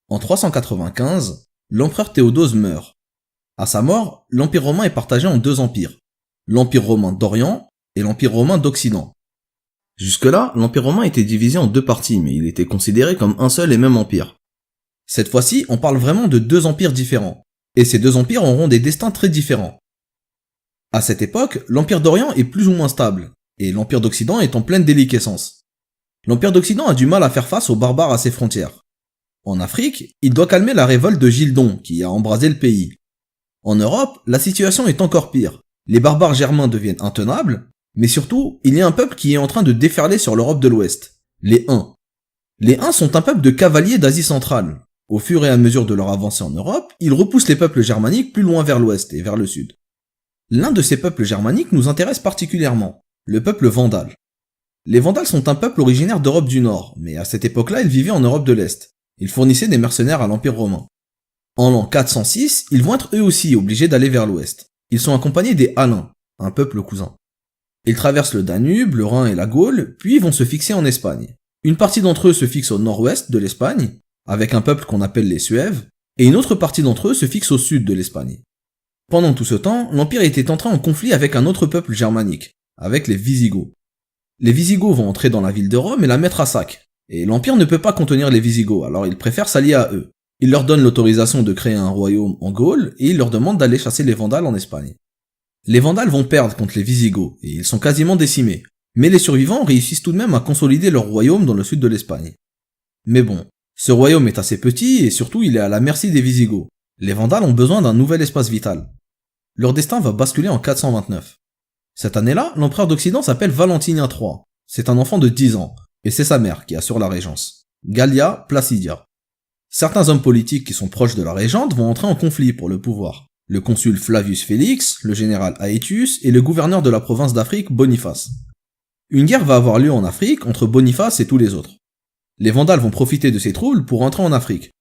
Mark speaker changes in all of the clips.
Speaker 1: En 395, l'empereur Théodose meurt. À sa mort, l'Empire romain est partagé en deux empires, l'Empire romain d'Orient et l'Empire romain d'Occident. Jusque-là, l'Empire romain était divisé en deux parties, mais il était considéré comme un seul et même empire. Cette fois-ci, on parle vraiment de deux empires différents, et ces deux empires auront des destins très différents. À cette époque, l'Empire d'Orient est plus ou moins stable, et l'Empire d'Occident est en pleine déliquescence. L'Empire d'Occident a du mal à faire face aux barbares à ses frontières. En Afrique, il doit calmer la révolte de Gildon, qui a embrasé le pays. En Europe, la situation est encore pire. Les barbares germains deviennent intenables, mais surtout, il y a un peuple qui est en train de déferler sur l'Europe de l'Ouest, les Huns. Les Huns sont un peuple de cavaliers d'Asie centrale. Au fur et à mesure de leur avancée en Europe, ils repoussent les peuples germaniques plus loin vers l'ouest et vers le sud. L'un de ces peuples germaniques nous intéresse particulièrement, le peuple vandale. Les Vandales sont un peuple originaire d'Europe du Nord, mais à cette époque-là, ils vivaient en Europe de l'Est. Ils fournissaient des mercenaires à l'Empire romain. En l'an 406, ils vont être eux aussi obligés d'aller vers l'ouest. Ils sont accompagnés des Alains, un peuple cousin. Ils traversent le Danube, le Rhin et la Gaule, puis vont se fixer en Espagne. Une partie d'entre eux se fixe au nord-ouest de l'Espagne, avec un peuple qu'on appelle les Suèves, et une autre partie d'entre eux se fixe au sud de l'Espagne. Pendant tout ce temps, l'Empire était entré en conflit avec un autre peuple germanique, avec les Visigoths. Les Visigoths vont entrer dans la ville de Rome et la mettre à sac, et l'Empire ne peut pas contenir les Visigoths, alors il préfère s'allier à eux. Il leur donne l'autorisation de créer un royaume en Gaule, et il leur demande d'aller chasser les Vandales en Espagne. Les Vandales vont perdre contre les Visigoths, et ils sont quasiment décimés, mais les survivants réussissent tout de même à consolider leur royaume dans le sud de l'Espagne. Mais bon, ce royaume est assez petit, et surtout il est à la merci des Visigoths. Les Vandales ont besoin d'un nouvel espace vital. Leur destin va basculer en 429. Cette année-là, l'empereur d'Occident s'appelle Valentinien III. C'est un enfant de 10 ans, et c'est sa mère qui assure la régence, Gallia Placidia. Certains hommes politiques qui sont proches de la régente vont entrer en conflit pour le pouvoir. Le consul Flavius Félix, le général Aetius et le gouverneur de la province d'Afrique, Boniface. Une guerre va avoir lieu en Afrique entre Boniface et tous les autres. Les Vandales vont profiter de ces troubles pour entrer en Afrique.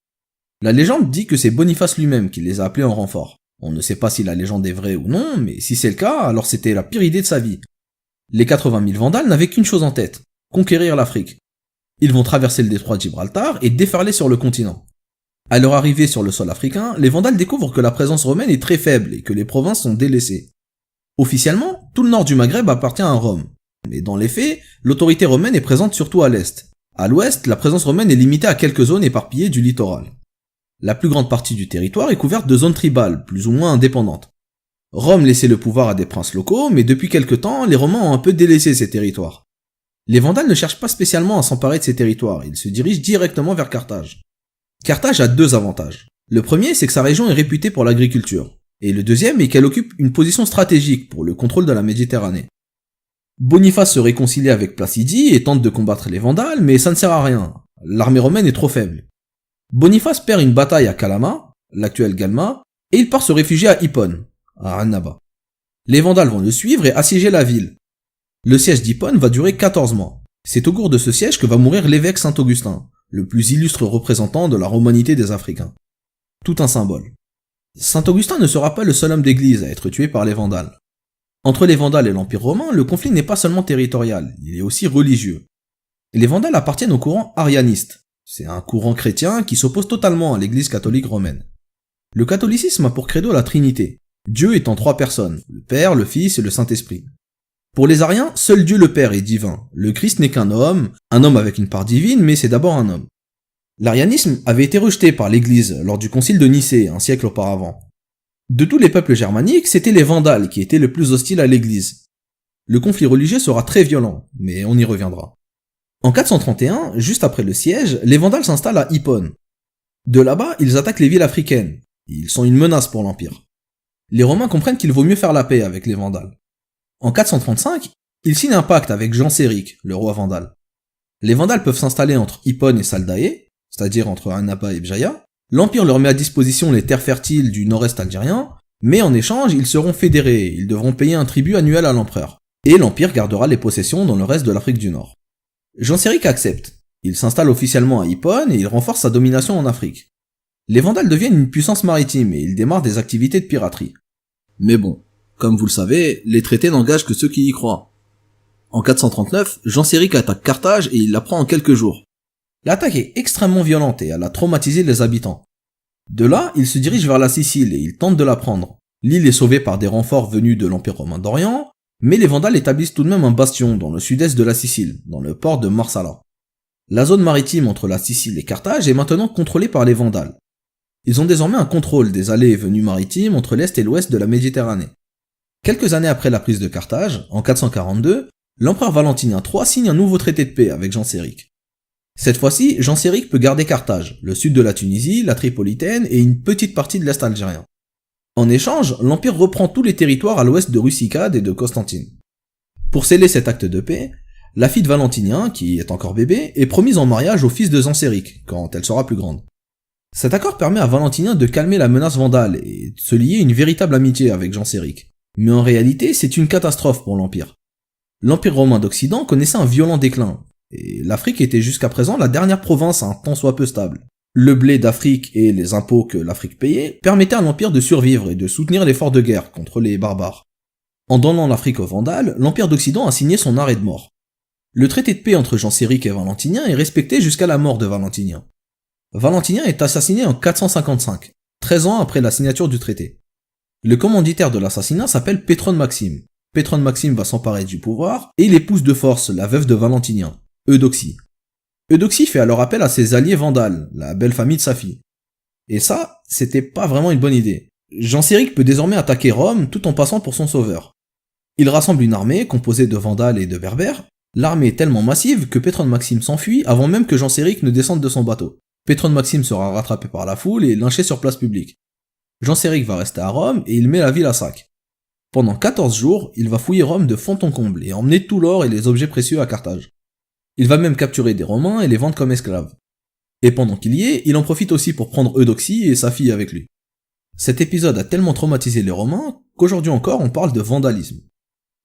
Speaker 1: La légende dit que c'est Boniface lui-même qui les a appelés en renfort. On ne sait pas si la légende est vraie ou non, mais si c'est le cas, alors c'était la pire idée de sa vie. Les 80 000 Vandales n'avaient qu'une chose en tête, conquérir l'Afrique. Ils vont traverser le détroit de Gibraltar et déferler sur le continent. À leur arrivée sur le sol africain, les Vandales découvrent que la présence romaine est très faible et que les provinces sont délaissées. Officiellement, tout le nord du Maghreb appartient à Rome. Mais dans les faits, l'autorité romaine est présente surtout à l'est. À l'ouest, la présence romaine est limitée à quelques zones éparpillées du littoral. La plus grande partie du territoire est couverte de zones tribales, plus ou moins indépendantes. Rome laissait le pouvoir à des princes locaux, mais depuis quelque temps, les Romains ont un peu délaissé ces territoires. Les Vandales ne cherchent pas spécialement à s'emparer de ces territoires, ils se dirigent directement vers Carthage. Carthage a deux avantages. Le premier, c'est que sa région est réputée pour l'agriculture. Et le deuxième est qu'elle occupe une position stratégique pour le contrôle de la Méditerranée. Boniface se réconcilie avec Placidie et tente de combattre les Vandales, mais ça ne sert à rien. L'armée romaine est trop faible. Boniface perd une bataille à Calama, l'actuelle Galma, et il part se réfugier à Hippone, à Annaba. Les Vandales vont le suivre et assiéger la ville. Le siège d'Hippone va durer 14 mois. C'est au cours de ce siège que va mourir l'évêque Saint-Augustin, le plus illustre représentant de la romanité des Africains. Tout un symbole. Saint-Augustin ne sera pas le seul homme d'église à être tué par les Vandales. Entre les Vandales et l'Empire romain, le conflit n'est pas seulement territorial, il est aussi religieux. Les Vandales appartiennent au courant arianiste. C'est un courant chrétien qui s'oppose totalement à l'église catholique romaine. Le catholicisme a pour credo la Trinité, Dieu étant trois personnes, le Père, le Fils et le Saint-Esprit. Pour les Ariens, seul Dieu le Père est divin. Le Christ n'est qu'un homme avec une part divine, mais c'est d'abord un homme. L'arianisme avait été rejeté par l'église lors du concile de Nicée, un siècle auparavant. De tous les peuples germaniques, c'était les Vandales qui étaient le plus hostiles à l'église. Le conflit religieux sera très violent, mais on y reviendra. En 431, juste après le siège, les Vandales s'installent à Hippone. De là-bas, ils attaquent les villes africaines. Ils sont une menace pour l'Empire. Les Romains comprennent qu'il vaut mieux faire la paix avec les Vandales. En 435, ils signent un pacte avec Genséric, le roi Vandale. Les Vandales peuvent s'installer entre Hippone et Saldae, c'est-à-dire entre Annaba et Bjaya. L'Empire leur met à disposition les terres fertiles du nord-est algérien, mais en échange, ils seront fédérés, ils devront payer un tribut annuel à l'empereur. Et l'Empire gardera les possessions dans le reste de l'Afrique du Nord. Genséric accepte. Il s'installe officiellement à Hippone et il renforce sa domination en Afrique. Les Vandales deviennent une puissance maritime et ils démarrent des activités de piraterie. Mais bon, comme vous le savez, les traités n'engagent que ceux qui y croient. En 439, Genséric attaque Carthage et il la prend en quelques jours. L'attaque est extrêmement violente et elle a traumatisé les habitants. De là, il se dirige vers la Sicile et il tente de la prendre. L'île est sauvée par des renforts venus de l'Empire romain d'Orient, mais les Vandales établissent tout de même un bastion dans le sud-est de la Sicile, dans le port de Marsala. La zone maritime entre la Sicile et Carthage est maintenant contrôlée par les Vandales. Ils ont désormais un contrôle des allées et venues maritimes entre l'est et l'ouest de la Méditerranée. Quelques années après la prise de Carthage, en 442, l'empereur Valentinien III signe un nouveau traité de paix avec Genséric. Cette fois-ci, Genséric peut garder Carthage, le sud de la Tunisie, la Tripolitaine et une petite partie de l'est algérien. En échange, l'Empire reprend tous les territoires à l'ouest de Rusicade et de Constantine. Pour sceller cet acte de paix, la fille de Valentinien, qui est encore bébé, est promise en mariage au fils de Genséric, quand elle sera plus grande. Cet accord permet à Valentinien de calmer la menace vandale et de se lier une véritable amitié avec Genséric. Mais en réalité, c'est une catastrophe pour l'Empire. L'Empire romain d'Occident connaissait un violent déclin, et l'Afrique était jusqu'à présent la dernière province un tant soit peu stable. Le blé d'Afrique et les impôts que l'Afrique payait permettaient à l'Empire de survivre et de soutenir l'effort de guerre contre les barbares. En donnant l'Afrique aux Vandales, l'Empire d'Occident a signé son arrêt de mort. Le traité de paix entre Genséric et Valentinien est respecté jusqu'à la mort de Valentinien. Valentinien est assassiné en 455, 13 ans après la signature du traité. Le commanditaire de l'assassinat s'appelle Pétrone Maxime. Pétrone Maxime va s'emparer du pouvoir et il épouse de force la veuve de Valentinien, Eudoxie. Eudoxie fait alors appel à ses alliés vandales, la belle famille de sa fille. Et ça, c'était pas vraiment une bonne idée. Genséric peut désormais attaquer Rome tout en passant pour son sauveur. Il rassemble une armée composée de Vandales et de Berbères. L'armée est tellement massive que Pétrone Maxime s'enfuit avant même que Genséric ne descende de son bateau. Pétrone Maxime sera rattrapé par la foule et lynché sur place publique. Genséric va rester à Rome et il met la ville à sac. Pendant 14 jours, il va fouiller Rome de fond en comble et emmener tout l'or et les objets précieux à Carthage. Il va même capturer des Romains et les vendre comme esclaves. Et pendant qu'il y est, il en profite aussi pour prendre Eudoxie et sa fille avec lui. Cet épisode a tellement traumatisé les Romains qu'aujourd'hui encore on parle de vandalisme.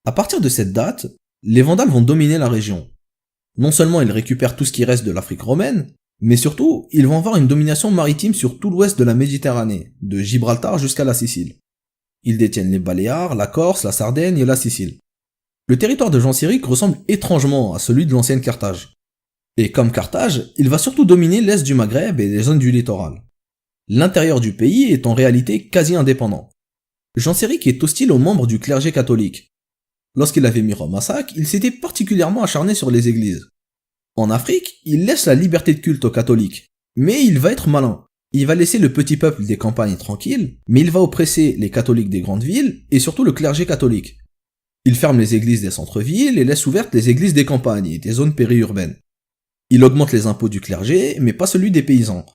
Speaker 1: À partir de cette date, les Vandales vont dominer la région. Non seulement ils récupèrent tout ce qui reste de l'Afrique romaine, mais surtout, ils vont avoir une domination maritime sur tout l'ouest de la Méditerranée, de Gibraltar jusqu'à la Sicile. Ils détiennent les Baléares, la Corse, la Sardaigne et la Sicile. Le territoire de Genséric ressemble étrangement à celui de l'ancienne Carthage. Et comme Carthage, il va surtout dominer l'est du Maghreb et les zones du littoral. L'intérieur du pays est en réalité quasi indépendant. Genséric est hostile aux membres du clergé catholique. Lorsqu'il avait mis Rome à sac, il s'était particulièrement acharné sur les églises. En Afrique, il laisse la liberté de culte aux catholiques, mais il va être malin. Il va laisser le petit peuple des campagnes tranquille, mais il va oppresser les catholiques des grandes villes et surtout le clergé catholique. Il ferme les églises des centres-villes et laisse ouvertes les églises des campagnes et des zones périurbaines. Il augmente les impôts du clergé, mais pas celui des paysans.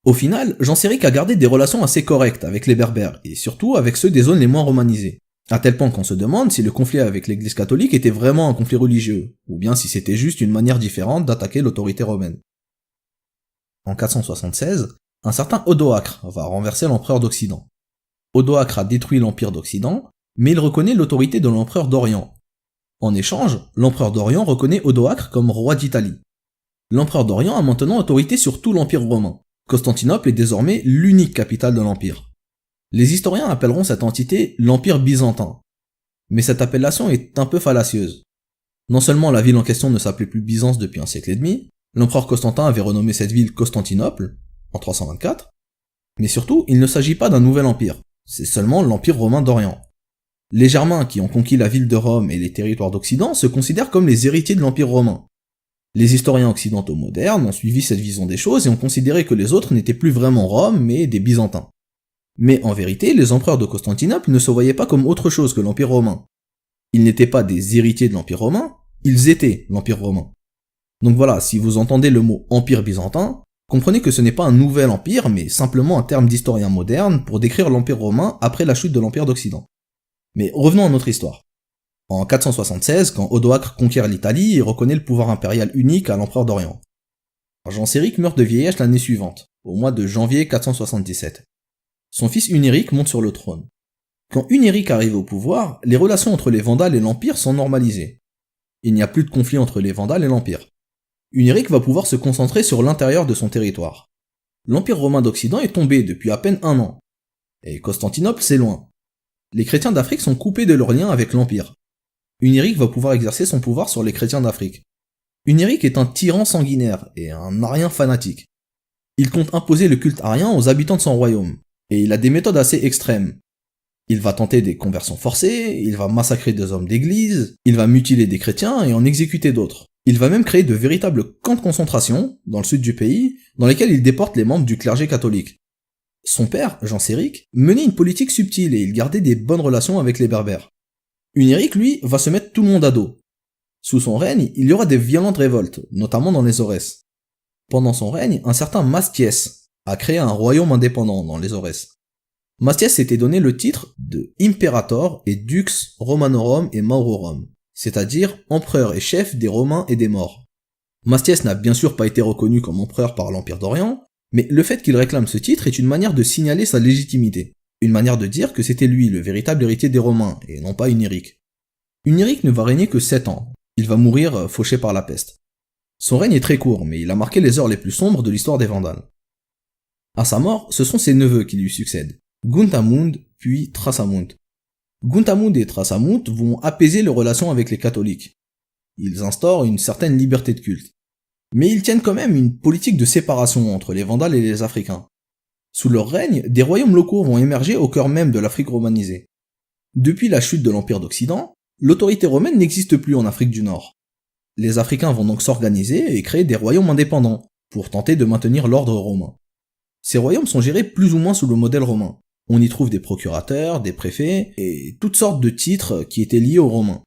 Speaker 1: Au final, Genséric a gardé des relations assez correctes avec les Berbères et surtout avec ceux des zones les moins romanisées. À tel point qu'on se demande si le conflit avec l'église catholique était vraiment un conflit religieux, ou bien si c'était juste une manière différente d'attaquer l'autorité romaine. En 476, un certain Odoacre va renverser l'empereur d'Occident. Odoacre a détruit l'empire d'Occident, mais il reconnaît l'autorité de l'empereur d'Orient. En échange, l'empereur d'Orient reconnaît Odoacre comme roi d'Italie. L'empereur d'Orient a maintenant autorité sur tout l'empire romain. Constantinople est désormais l'unique capitale de l'empire. Les historiens appelleront cette entité l'Empire byzantin. Mais cette appellation est un peu fallacieuse. Non seulement la ville en question ne s'appelait plus Byzance depuis un siècle et demi, l'empereur Constantin avait renommé cette ville Constantinople, en 324, mais surtout, il ne s'agit pas d'un nouvel empire, c'est seulement l'Empire romain d'Orient. Les Germains qui ont conquis la ville de Rome et les territoires d'Occident se considèrent comme les héritiers de l'Empire romain. Les historiens occidentaux modernes ont suivi cette vision des choses et ont considéré que les autres n'étaient plus vraiment Rome, mais des Byzantins. Mais en vérité, les empereurs de Constantinople ne se voyaient pas comme autre chose que l'Empire romain. Ils n'étaient pas des héritiers de l'Empire romain, ils étaient l'Empire romain. Donc voilà, si vous entendez le mot Empire byzantin, comprenez que ce n'est pas un nouvel empire, mais simplement un terme d'historien moderne pour décrire l'Empire romain après la chute de l'Empire d'Occident. Mais revenons à notre histoire. En 476, quand Odoacre conquiert l'Italie et reconnaît le pouvoir impérial unique à l'empereur d'Orient. Genséric meurt de vieillesse l'année suivante, au mois de janvier 477. Son fils Hunéric monte sur le trône. Quand Hunéric arrive au pouvoir, les relations entre les Vandales et l'Empire sont normalisées. Il n'y a plus de conflit entre les Vandales et l'Empire. Hunéric va pouvoir se concentrer sur l'intérieur de son territoire. L'Empire romain d'Occident est tombé depuis à peine 1 an. Et Constantinople, c'est loin. Les chrétiens d'Afrique sont coupés de leur lien avec l'Empire. Hunéric va pouvoir exercer son pouvoir sur les chrétiens d'Afrique. Hunéric est un tyran sanguinaire et un arien fanatique. Il compte imposer le culte arien aux habitants de son royaume, et il a des méthodes assez extrêmes. Il va tenter des conversions forcées, il va massacrer des hommes d'église, il va mutiler des chrétiens et en exécuter d'autres. Il va même créer de véritables camps de concentration, dans le sud du pays, dans lesquels il déporte les membres du clergé catholique. Son père, Jean Séric, menait une politique subtile et il gardait des bonnes relations avec les berbères. Hunéric, lui, va se mettre tout le monde à dos. Sous son règne, il y aura des violentes révoltes, notamment dans les Aurès. Pendant son règne, un certain Mastiès a créé un royaume indépendant dans les Aurès. Mastiès s'était donné le titre de Imperator et Dux Romanorum et Maurorum, c'est-à-dire empereur et chef des Romains et des Maures. Mastiès n'a bien sûr pas été reconnu comme empereur par l'Empire d'Orient, mais le fait qu'il réclame ce titre est une manière de signaler sa légitimité, une manière de dire que c'était lui le véritable héritier des Romains, et non pas Hunéric. Hunéric ne va régner que 7 ans, il va mourir fauché par la peste. Son règne est très court, mais il a marqué les heures les plus sombres de l'histoire des Vandales. À sa mort, ce sont ses neveux qui lui succèdent, Guntamund puis Thrasamund. Guntamund et Thrasamund vont apaiser leurs relations avec les catholiques. Ils instaurent une certaine liberté de culte. Mais ils tiennent quand même une politique de séparation entre les Vandales et les Africains. Sous leur règne, des royaumes locaux vont émerger au cœur même de l'Afrique romanisée. Depuis la chute de l'Empire d'Occident, l'autorité romaine n'existe plus en Afrique du Nord. Les Africains vont donc s'organiser et créer des royaumes indépendants, pour tenter de maintenir l'ordre romain. Ces royaumes sont gérés plus ou moins sous le modèle romain. On y trouve des procurateurs, des préfets, et toutes sortes de titres qui étaient liés aux Romains.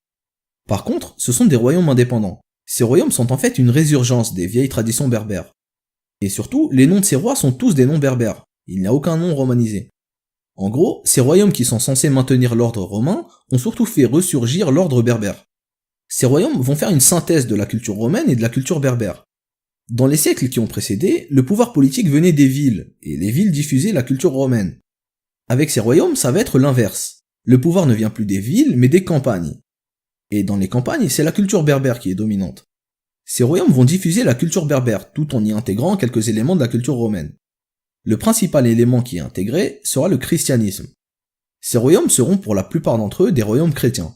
Speaker 1: Par contre, ce sont des royaumes indépendants. Ces royaumes sont en fait une résurgence des vieilles traditions berbères. Et surtout, les noms de ces rois sont tous des noms berbères. Il n'y a aucun nom romanisé. En gros, ces royaumes qui sont censés maintenir l'ordre romain ont surtout fait ressurgir l'ordre berbère. Ces royaumes vont faire une synthèse de la culture romaine et de la culture berbère. Dans les siècles qui ont précédé, le pouvoir politique venait des villes, et les villes diffusaient la culture romaine. Avec ces royaumes, ça va être l'inverse. Le pouvoir ne vient plus des villes, mais des campagnes. Et dans les campagnes, c'est la culture berbère qui est dominante. Ces royaumes vont diffuser la culture berbère, tout en y intégrant quelques éléments de la culture romaine. Le principal élément qui est intégré sera le christianisme. Ces royaumes seront pour la plupart d'entre eux des royaumes chrétiens.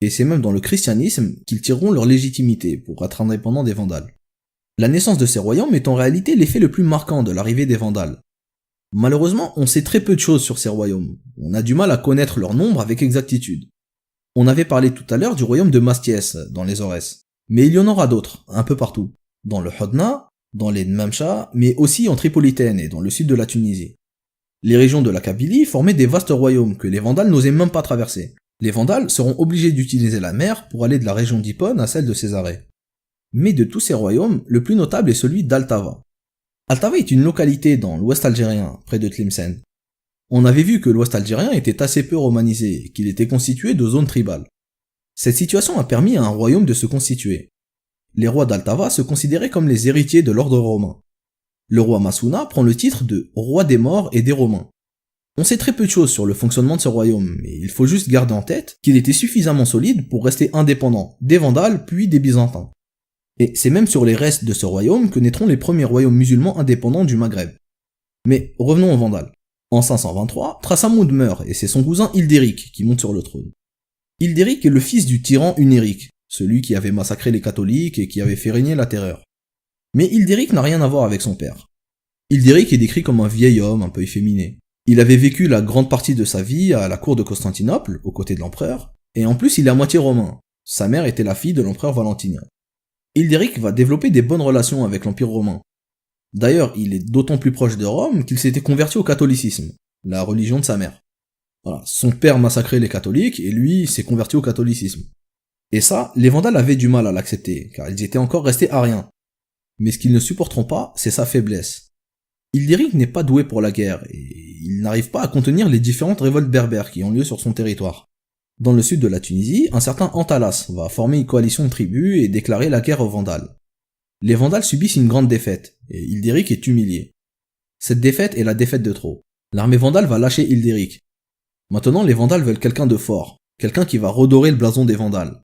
Speaker 1: Et c'est même dans le christianisme qu'ils tireront leur légitimité pour être indépendants des Vandales. La naissance de ces royaumes est en réalité l'effet le plus marquant de l'arrivée des Vandales. Malheureusement, on sait très peu de choses sur ces royaumes. On a du mal à connaître leur nombre avec exactitude. On avait parlé tout à l'heure du royaume de Mastiès, dans les Aurès. Mais il y en aura d'autres, un peu partout. Dans le Hodna, dans les Nmamcha, mais aussi en Tripolitaine et dans le sud de la Tunisie. Les régions de la Kabylie formaient des vastes royaumes que les Vandales n'osaient même pas traverser. Les Vandales seront obligés d'utiliser la mer pour aller de la région d'Hippone à celle de Césarée. Mais de tous ces royaumes, le plus notable est celui d'Altava. Altava est une localité dans l'ouest algérien, près de Tlemcen. On avait vu que l'ouest algérien était assez peu romanisé et qu'il était constitué de zones tribales. Cette situation a permis à un royaume de se constituer. Les rois d'Altava se considéraient comme les héritiers de l'ordre romain. Le roi Massouna prend le titre de roi des morts et des Romains. On sait très peu de choses sur le fonctionnement de ce royaume, mais il faut juste garder en tête qu'il était suffisamment solide pour rester indépendant des Vandales puis des Byzantins. Et c'est même sur les restes de ce royaume que naîtront les premiers royaumes musulmans indépendants du Maghreb. Mais revenons aux Vandales. En 523, Thrasamund meurt et c'est son cousin Hildéric qui monte sur le trône. Hildéric est le fils du tyran Hunéric, celui qui avait massacré les catholiques et qui avait fait régner la terreur. Mais Hildéric n'a rien à voir avec son père. Hildéric est décrit comme un vieil homme un peu efféminé. Il avait vécu la grande partie de sa vie à la cour de Constantinople, aux côtés de l'empereur, et en plus il est à moitié romain. Sa mère était la fille de l'empereur Valentinien. Hildéric va développer des bonnes relations avec l'Empire romain. D'ailleurs, il est d'autant plus proche de Rome qu'il s'était converti au catholicisme, la religion de sa mère. Voilà, son père massacrait les catholiques et lui s'est converti au catholicisme. Et ça, les Vandales avaient du mal à l'accepter, car ils étaient encore restés ariens. Mais ce qu'ils ne supporteront pas, c'est sa faiblesse. Hildéric n'est pas doué pour la guerre, et il n'arrive pas à contenir les différentes révoltes berbères qui ont lieu sur son territoire. Dans le sud de la Tunisie, un certain Antalas va former une coalition de tribus et déclarer la guerre aux Vandales. Les Vandales subissent une grande défaite, et Hildéric est humilié. Cette défaite est la défaite de trop. L'armée vandale va lâcher Hildéric. Maintenant, les Vandales veulent quelqu'un de fort, quelqu'un qui va redorer le blason des Vandales.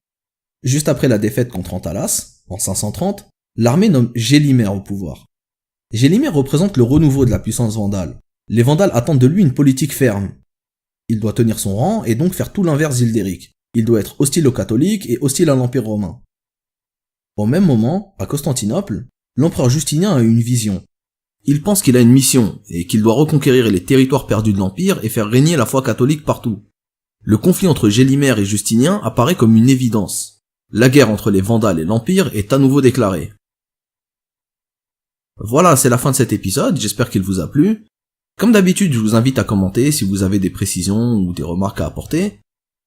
Speaker 1: Juste après la défaite contre Antalas, en 530, l'armée nomme Gélimer au pouvoir. Gélimer représente le renouveau de la puissance vandale. Les Vandales attendent de lui une politique ferme. Il doit tenir son rang et donc faire tout l'inverse d'Hildéric. Il doit être hostile aux catholiques et hostile à l'Empire romain. Au même moment, à Constantinople, l'empereur Justinien a une vision. Il pense qu'il a une mission, et qu'il doit reconquérir les territoires perdus de l'Empire et faire régner la foi catholique partout. Le conflit entre Gélimer et Justinien apparaît comme une évidence. La guerre entre les Vandales et l'Empire est à nouveau déclarée. Voilà, c'est la fin de cet épisode, j'espère qu'il vous a plu. Comme d'habitude, je vous invite à commenter si vous avez des précisions ou des remarques à apporter.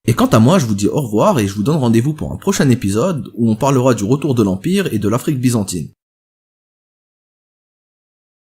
Speaker 1: Et quant à moi, je vous dis au revoir et je vous donne rendez-vous pour un prochain épisode où on parlera du retour de l'Empire et de l'Afrique byzantine.